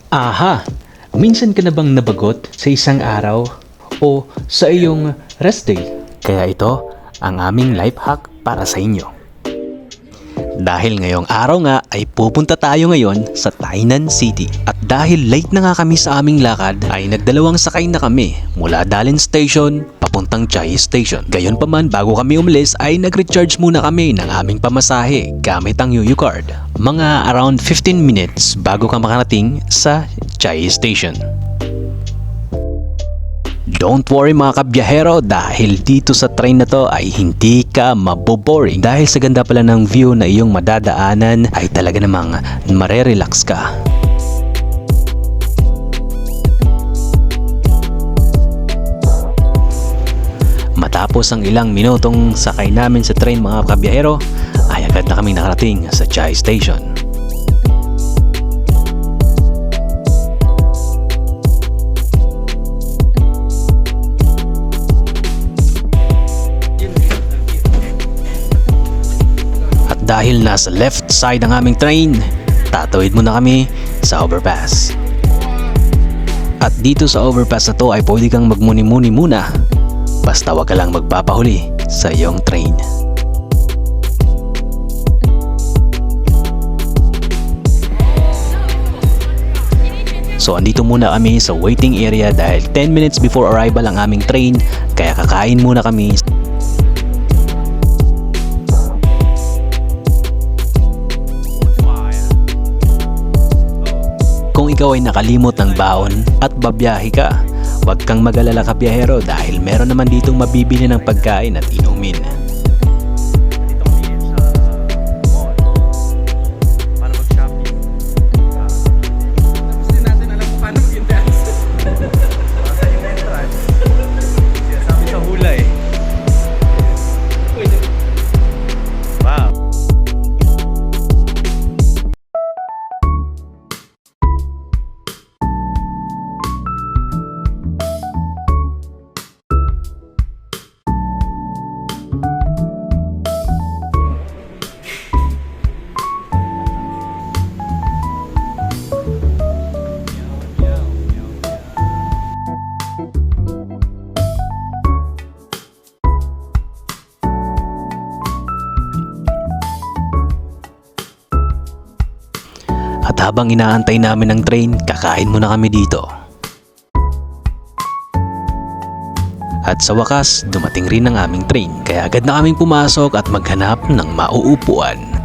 Aha! Minsan ka na bang nabagot sa isang araw o sa iyong rest day? Kaya ito ang aming life hack para sa inyo. Dahil ngayong araw nga ay pupunta tayo ngayon sa Tainan City. At dahil late na nga kami sa aming lakad ay nagdalawang sakay na kami mula Dalian Station papuntang Chiayi Station. Gayon pa man, bago kami umalis ay nag-recharge muna kami ng aming pamasahe gamit ang UU card. Mga around 15 minutes bago ka makarating sa Chiayi Station. Don't worry mga kabiyahero, dahil dito sa train na to ay hindi ka maboboring. Dahil sa ganda pala ng view na iyong madadaanan ay talaga namang marerelax ka. Matapos ang ilang minutong sakay namin sa train mga kabiyahero ay agad na kami nakarating sa Chiayi Station. Dahil nasa left side ang aming train, tatawid muna kami sa overpass. At dito sa overpass na to ay pwede kang magmuni-muni muna, basta wag ka lang magpapahuli sa iyong train. So andito muna kami sa waiting area dahil 10 minutes before arrival ang aming train, kaya kakain muna kami. Kung ikaw ay nakalimot ng baon at babiyahe ka, huwag kang mag-alala kabiyahero dahil meron naman ditong mabibili ng pagkain at inumin. At habang inaantay namin ang train, kakain muna kami dito. At sa wakas, dumating rin ang aming train, kaya agad na kaming pumasok at maghanap ng mauupuan.